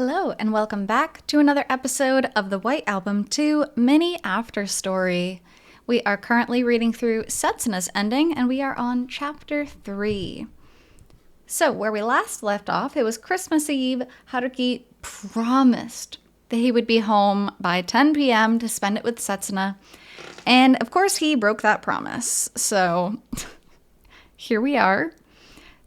Hello, and welcome back to another episode of the White Album 2 mini after story. We are currently reading through Setsuna's ending, and we are on chapter 3. So, where we last left off, it was Christmas Eve. Haruki promised that he would be home by 10 p.m. to spend it with Setsuna. And of course, he broke that promise. So, here we are.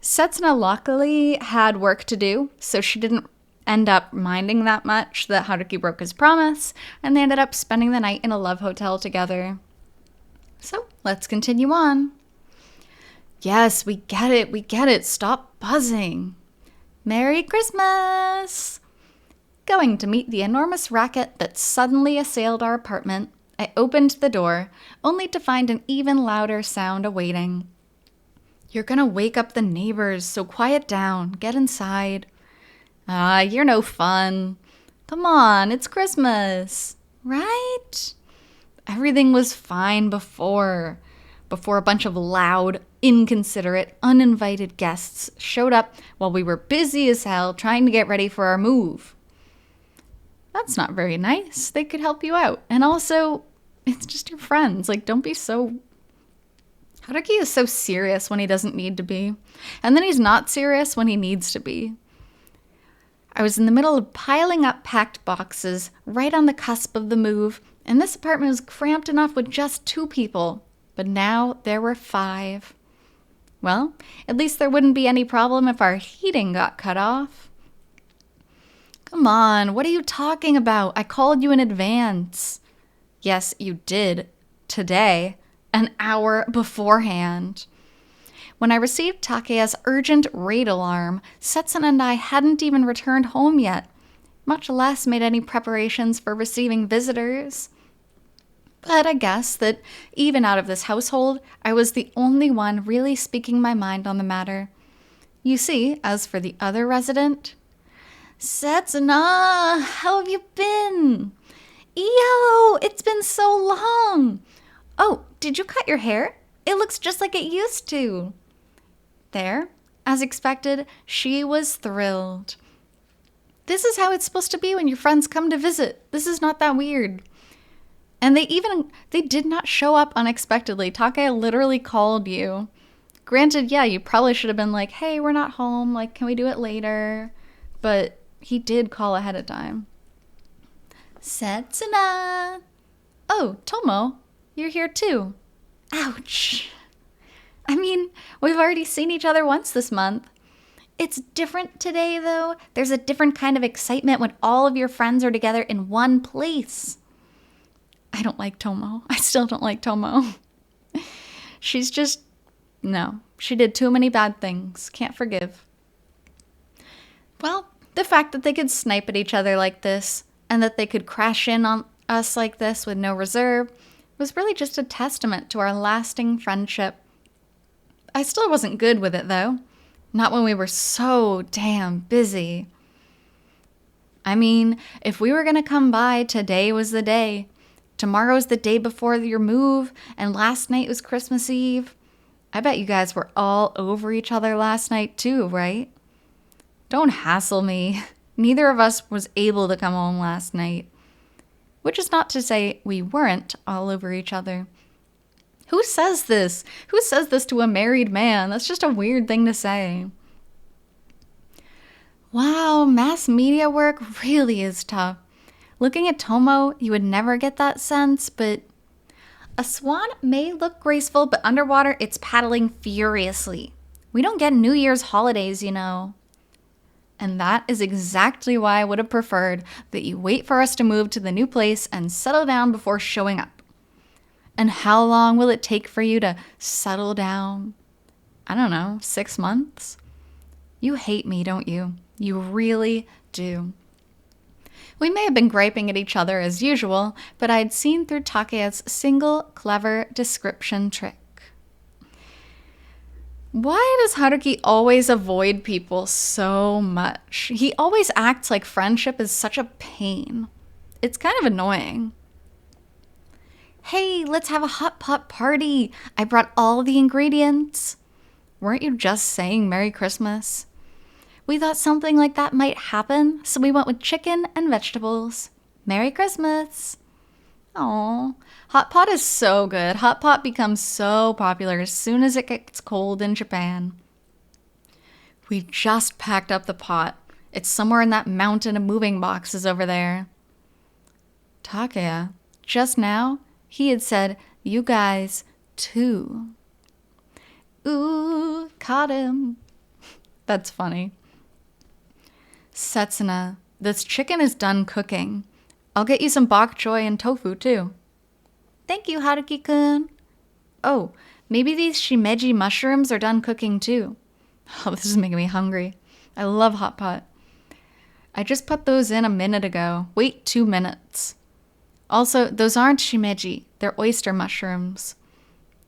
Setsuna luckily had work to do, so she didn't end up minding that much that Haruki broke his promise, and they ended up spending the night in a love hotel together. So, let's continue on. Yes, we get it, stop buzzing. Merry Christmas! Going to meet the enormous racket that suddenly assailed our apartment, I opened the door, only to find an even louder sound awaiting. You're gonna wake up the neighbors, so quiet down, get inside. You're no fun. Come on, it's Christmas, right? Everything was fine before a bunch of loud, inconsiderate, uninvited guests showed up while we were busy as hell trying to get ready for our move. That's not very nice. They could help you out. And also, it's just your friends. Don't be so... Haruki is so serious when he doesn't need to be. And then he's not serious when he needs to be. I was in the middle of piling up packed boxes, right on the cusp of the move, and this apartment was cramped enough with just 2 people. But now there were 5. Well, at least there wouldn't be any problem if our heating got cut off. Come on, what are you talking about? I called you in advance. Yes, you did. Today. An hour beforehand. When I received Takeya's urgent raid alarm, Setsuna and I hadn't even returned home yet, much less made any preparations for receiving visitors. But I guess that even out of this household, I was the only one really speaking my mind on the matter. You see, as for the other resident... Setsuna, how have you been? Yo, it's been so long. Oh, did you cut your hair? It looks just like it used to. There, as expected, she was thrilled. This is how it's supposed to be when your friends come to visit. This is not that weird. And they did not show up unexpectedly. Takeya literally called you. Granted, yeah, you probably should have been like, hey, we're not home. Can we do it later? But he did call ahead of time. Setsuna! Oh, Tomo, you're here too. Ouch. I mean, we've already seen each other once this month. It's different today, though. There's a different kind of excitement when all of your friends are together in one place. I don't like Tomo. I still don't like Tomo. She's just... No. She did too many bad things. Can't forgive. Well, the fact that they could snipe at each other like this, and that they could crash in on us like this with no reserve, was really just a testament to our lasting friendship. I still wasn't good with it, though. Not when we were so damn busy. I mean, if we were gonna come by, today was the day. Tomorrow's the day before your move, and last night was Christmas Eve. I bet you guys were all over each other last night, too, right? Don't hassle me. Neither of us was able to come home last night. Which is not to say we weren't all over each other. Who says this? Who says this to a married man? That's just a weird thing to say. Wow, mass media work really is tough. Looking at Tomo, you would never get that sense, but... A swan may look graceful, but underwater it's paddling furiously. We don't get New Year's holidays, you know. And that is exactly why I would have preferred that you wait for us to move to the new place and settle down before showing up. And how long will it take for you to settle down? I don't know, 6 months? You hate me, don't you? You really do. We may have been griping at each other as usual, but I'd seen through Takeya's single, clever description trick. Why does Haruki always avoid people so much? He always acts like friendship is such a pain. It's kind of annoying. Hey, let's have a hot pot party. I brought all the ingredients. Weren't you just saying Merry Christmas? We thought something like that might happen, so we went with chicken and vegetables. Merry Christmas! Aww. Hot pot is so good. Hot pot becomes so popular as soon as it gets cold in Japan. We just packed up the pot. It's somewhere in that mountain of moving boxes over there. Takeya, just now, he had said, you guys, too. Ooh, caught him. That's funny. Setsuna, this chicken is done cooking. I'll get you some bok choy and tofu, too. Thank you, Haruki-kun. Oh, maybe these shimeji mushrooms are done cooking, too. Oh, this is making me hungry. I love hot pot. I just put those in a minute ago. Wait 2 minutes. Also, those aren't shimeji. They're oyster mushrooms.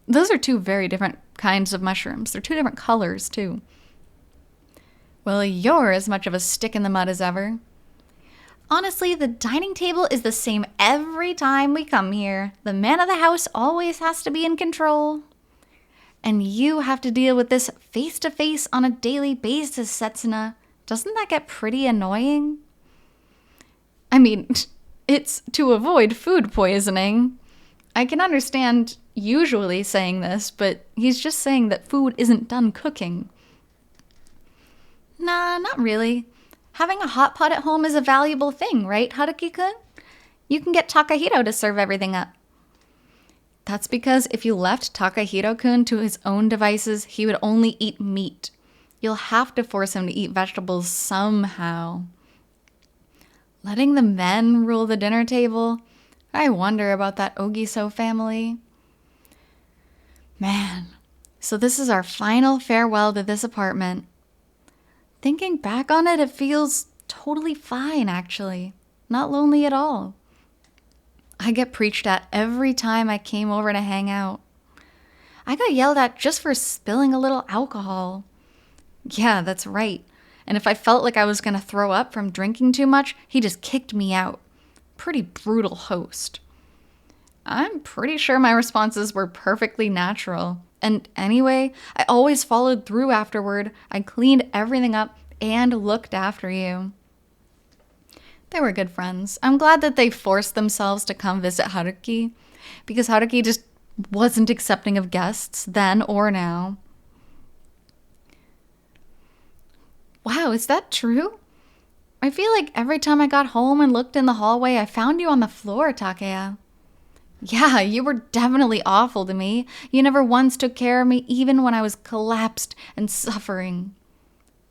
Those are 2 very different kinds of mushrooms. They're 2 different colors, too. Well, you're as much of a stick in the mud as ever. Honestly, the dining table is the same every time we come here. The man of the house always has to be in control. And you have to deal with this face-to-face on a daily basis, Setsuna. Doesn't that get pretty annoying? I mean, it's to avoid food poisoning. I can understand usually saying this, but he's just saying that food isn't done cooking. Nah, not really. Having a hot pot at home is a valuable thing, right, Haruki-kun? You can get Takahito to serve everything up. That's because if you left Takahito-kun to his own devices, he would only eat meat. You'll have to force him to eat vegetables somehow. Letting the men rule the dinner table? I wonder about that Ogiso family. Man, so this is our final farewell to this apartment. Thinking back on it, it feels totally fine, actually. Not lonely at all. I get preached at every time I came over to hang out. I got yelled at just for spilling a little alcohol. Yeah, that's right. And if I felt like I was going to throw up from drinking too much, he just kicked me out. Pretty brutal host. I'm pretty sure my responses were perfectly natural. And anyway, I always followed through afterward. I cleaned everything up and looked after you. They were good friends. I'm glad that they forced themselves to come visit Haruki, because Haruki just wasn't accepting of guests then or now. Wow, is that true? I feel like every time I got home and looked in the hallway, I found you on the floor, Takeya. Yeah, you were definitely awful to me. You never once took care of me, even when I was collapsed and suffering.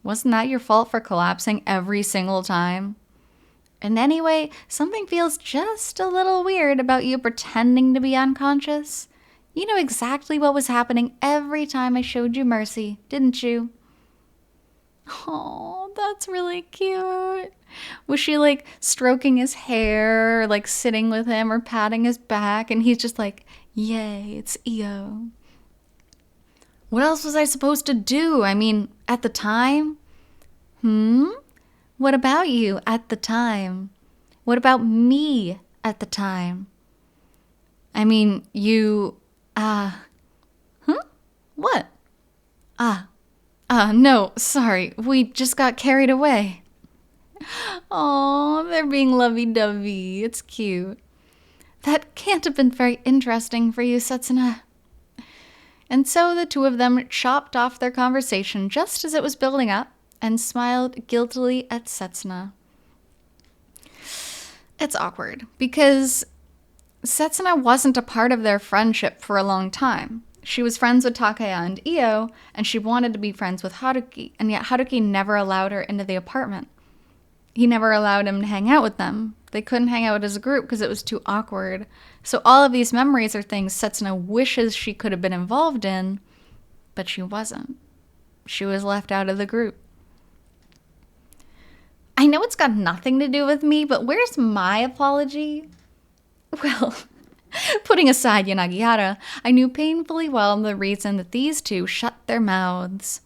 Wasn't that your fault for collapsing every single time? And anyway, something feels just a little weird about you pretending to be unconscious. You know exactly what was happening every time I showed you mercy, didn't you? Oh, that's really cute. Was she like stroking his hair, or like sitting with him or patting his back? And he's just like, yay, it's Io. What else was I supposed to do? I mean, at the time? What about you at the time? What about me at the time? I mean, you, What? No, sorry. We just got carried away. Aw, they're being lovey-dovey. It's cute. That can't have been very interesting for you, Setsuna. And so the 2 of them chopped off their conversation just as it was building up and smiled guiltily at Setsuna. It's awkward because Setsuna wasn't a part of their friendship for a long time. She was friends with Takeya and Io, and she wanted to be friends with Haruki, and yet Haruki never allowed her into the apartment. He never allowed him to hang out with them. They couldn't hang out as a group because it was too awkward. So all of these memories are things Setsuna wishes she could have been involved in, but she wasn't. She was left out of the group. I know it's got nothing to do with me, but where's my apology? Well, putting aside Yanagihara, I knew painfully well the reason that these 2 shut their mouths.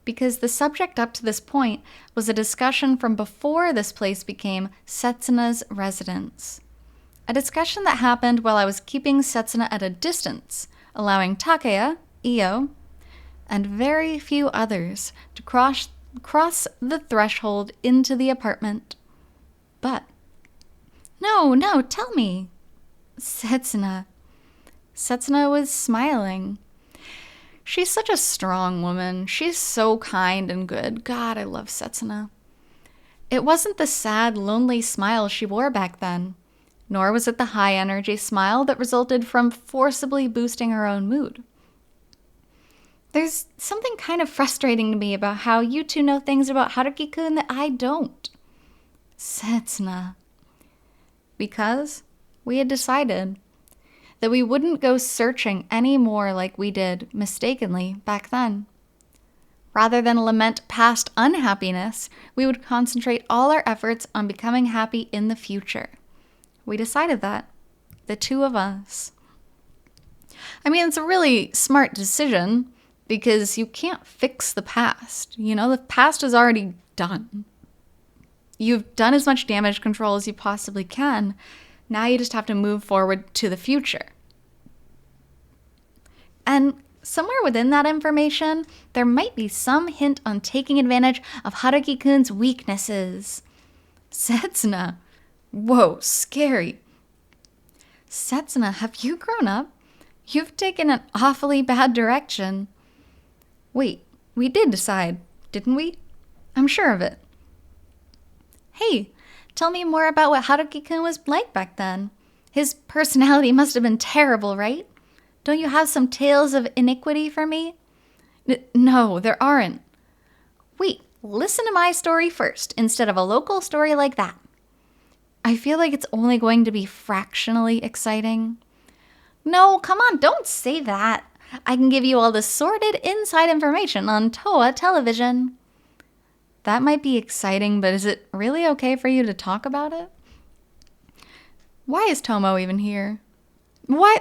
Because the subject up to this point was a discussion from before this place became Setsuna's residence. A discussion that happened while I was keeping Setsuna at a distance, allowing Takeya, Io, and very few others to cross cross the threshold into the apartment. But, no, tell me. Setsuna. Setsuna was smiling. She's such a strong woman. She's so kind and good. God, I love Setsuna. It wasn't the sad, lonely smile she wore back then, nor was it the high-energy smile that resulted from forcibly boosting her own mood. There's something kind of frustrating to me about how you two know things about Haruki-kun that I don't. Setsuna. Because we had decided that we wouldn't go searching anymore like we did mistakenly back then. Rather than lament past unhappiness, we would concentrate all our efforts on becoming happy in the future. We decided that. The two of us. I mean, it's a really smart decision because you can't fix the past. You know, the past is already done. You've done as much damage control as you possibly can. Now you just have to move forward to the future. And somewhere within that information, there might be some hint on taking advantage of Haruki-kun's weaknesses. Setsuna. Whoa, scary. Setsuna, have you grown up? You've taken an awfully bad direction. Wait, we did decide, didn't we? I'm sure of it. Hey, tell me more about what Haruki-kun was like back then. His personality must have been terrible, right? Don't you have some tales of iniquity for me? No, there aren't. Wait, listen to my story first, instead of a local story like that. I feel like it's only going to be fractionally exciting. No, come on, don't say that. I can give you all the sordid inside information on Toa television. That might be exciting, but is it really okay for you to talk about it? Why is Tomo even here? Why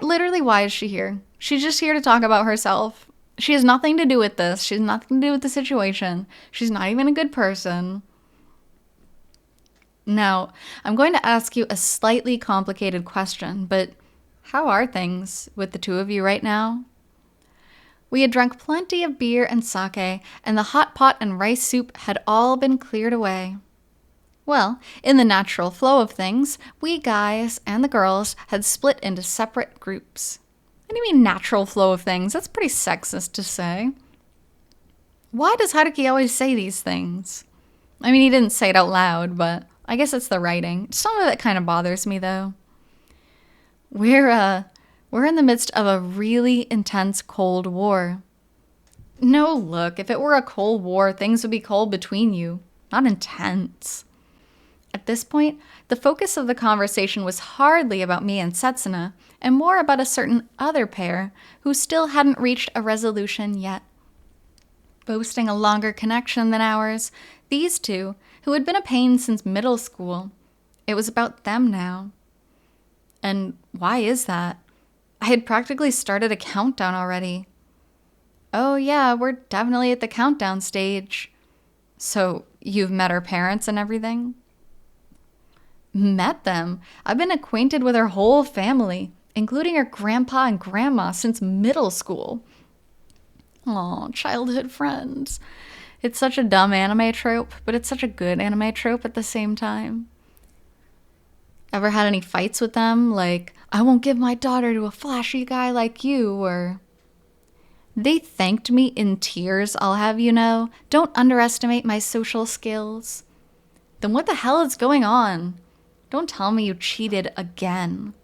is she here? She's just here to talk about herself. She has nothing to do with this. She has nothing to do with the situation. She's not even a good person. Now, I'm going to ask you a slightly complicated question, but how are things with the two of you right now? We had drunk plenty of beer and sake, and the hot pot and rice soup had all been cleared away. Well, in the natural flow of things, we guys and the girls had split into separate groups. What do you mean natural flow of things? That's pretty sexist to say. Why does Haruki always say these things? I mean, he didn't say it out loud, but I guess it's the writing. Some of it kind of bothers me, though. We're in the midst of a really intense Cold War. No, look, if it were a Cold War, things would be cold between you, not intense. At this point, the focus of the conversation was hardly about me and Setsuna, and more about a certain other pair who still hadn't reached a resolution yet. Boasting a longer connection than ours, these two, who had been a pain since middle school, it was about them now. And why is that? I had practically started a countdown already. Oh yeah, we're definitely at the countdown stage. So, you've met her parents and everything? Met them? I've been acquainted with her whole family, including her grandpa and grandma since middle school. Aw, childhood friends. It's such a dumb anime trope, but it's such a good anime trope at the same time. Ever had any fights with them? Like, I won't give my daughter to a flashy guy like you, or... They thanked me in tears, I'll have you know. Don't underestimate my social skills. Then what the hell is going on? Don't tell me you cheated again.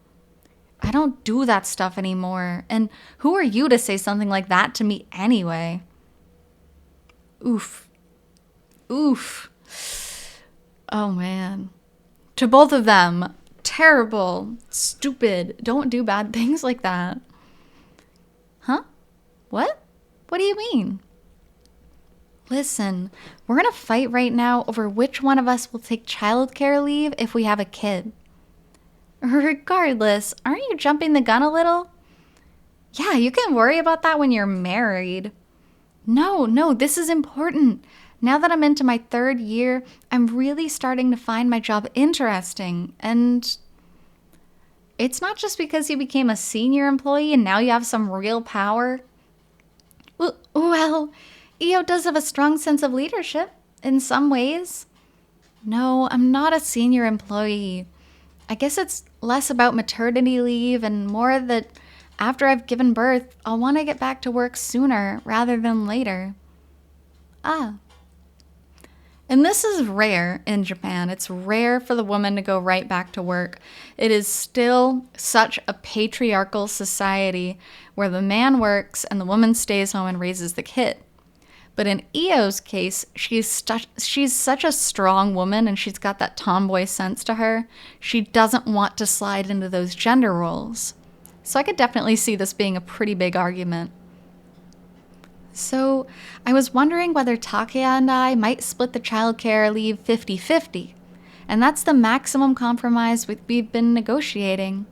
I don't do that stuff anymore. And who are you to say something like that to me anyway? Oof. Oh man. To both of them, terrible, stupid, don't do bad things like that. Huh? What? What do you mean? Listen, we're in a fight right now over which one of us will take childcare leave if we have a kid. Regardless, aren't you jumping the gun a little? Yeah, you can worry about that when you're married. No, this is important. Now that I'm into my 3rd year, I'm really starting to find my job interesting. And it's not just because you became a senior employee and now you have some real power. Well, Io does have a strong sense of leadership in some ways. No, I'm not a senior employee. I guess it's less about maternity leave and more that after I've given birth, I'll want to get back to work sooner rather than later. Ah. And this is rare in Japan. It's rare for the woman to go right back to work. It is still such a patriarchal society where the man works and the woman stays home and raises the kid. But in Io's case, she's such a strong woman and she's got that tomboy sense to her. She doesn't want to slide into those gender roles. So I could definitely see this being a pretty big argument. So I was wondering whether Takeya and I might split the childcare leave 50-50. And that's the maximum compromise we've been negotiating.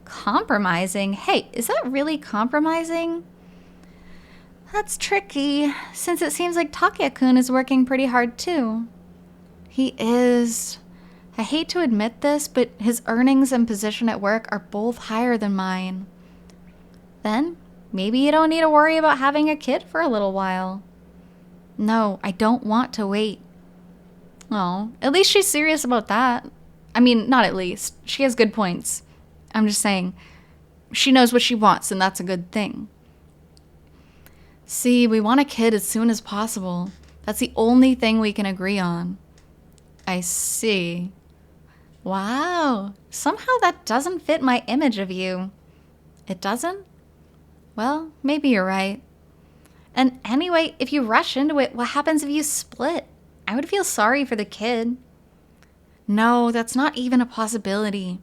Compromising? Hey, is that really compromising? That's tricky, since it seems like Takeya-kun is working pretty hard too. He is. I hate to admit this, but his earnings and position at work are both higher than mine. Then, maybe you don't need to worry about having a kid for a little while. No, I don't want to wait. Oh, at least she's serious about that. I mean, not at least. She has good points. I'm just saying, she knows what she wants, and that's a good thing. See, we want a kid as soon as possible. That's the only thing we can agree on. I see. Wow, somehow that doesn't fit my image of you. It doesn't? Well, maybe you're right. And anyway, if you rush into it, what happens if you split? I would feel sorry for the kid. No, that's not even a possibility.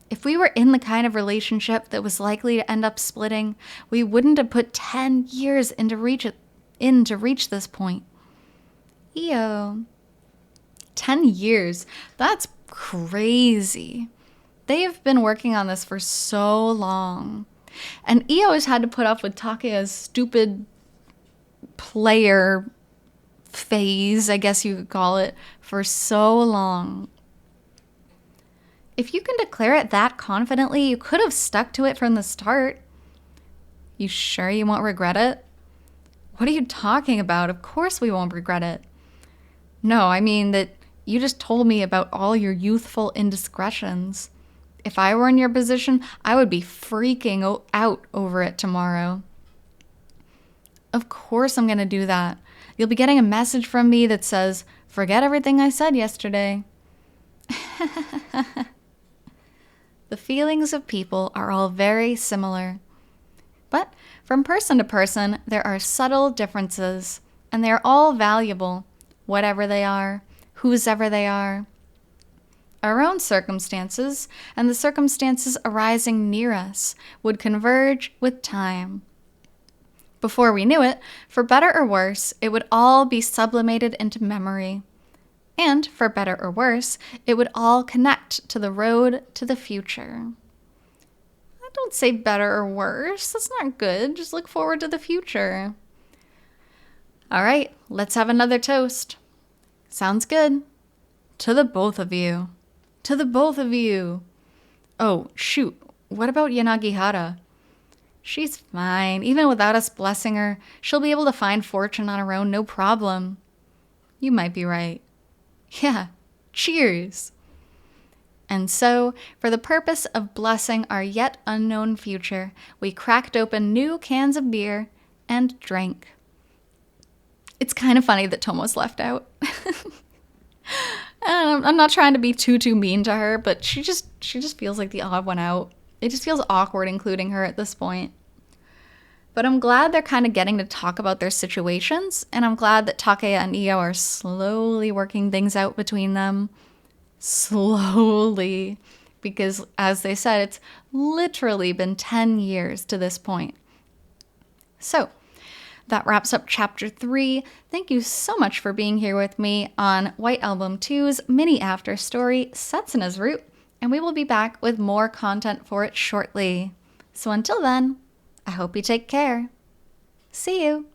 If we were in the kind of relationship that was likely to end up splitting, we wouldn't have put 10 years in to reach this point. Io. 10 years? That's crazy. They've been working on this for so long. And Io has had to put up with Takeya's stupid player phase, I guess you could call it, for so long. If you can declare it that confidently, you could have stuck to it from the start. You sure you won't regret it? What are you talking about? Of course we won't regret it. No, I mean that you just told me about all your youthful indiscretions. If I were in your position, I would be freaking out over it tomorrow. Of course I'm going to do that. You'll be getting a message from me that says, "Forget everything I said yesterday." The feelings of people are all very similar. But from person to person, there are subtle differences, and they are all valuable, whatever they are, whosever they are. Our own circumstances, and the circumstances arising near us, would converge with time. Before we knew it, for better or worse, it would all be sublimated into memory. And, for better or worse, it would all connect to the road to the future. Don't say better or worse. That's not good. Just look forward to the future. All right, let's have another toast. Sounds good. To the both of you. To the both of you. Oh, shoot. What about Yanagihara? She's fine. Even without us blessing her, she'll be able to find fortune on her own, no problem. You might be right. Yeah, cheers. And so, for the purpose of blessing our yet unknown future, we cracked open new cans of beer and drank. It's kind of funny that Tomo's left out. I'm not trying to be too mean to her, but she just feels like the odd one out. It just feels awkward including her at this point. But I'm glad they're kind of getting to talk about their situations, and I'm glad that Takeya and Io are slowly working things out between them. Slowly. Because, as they said, it's literally been 10 years to this point. So, that wraps up Chapter 3. Thank you so much for being here with me on White Album 2's mini after story, Setsuna's Route, and we will be back with more content for it shortly. So until then, I hope you take care. See you!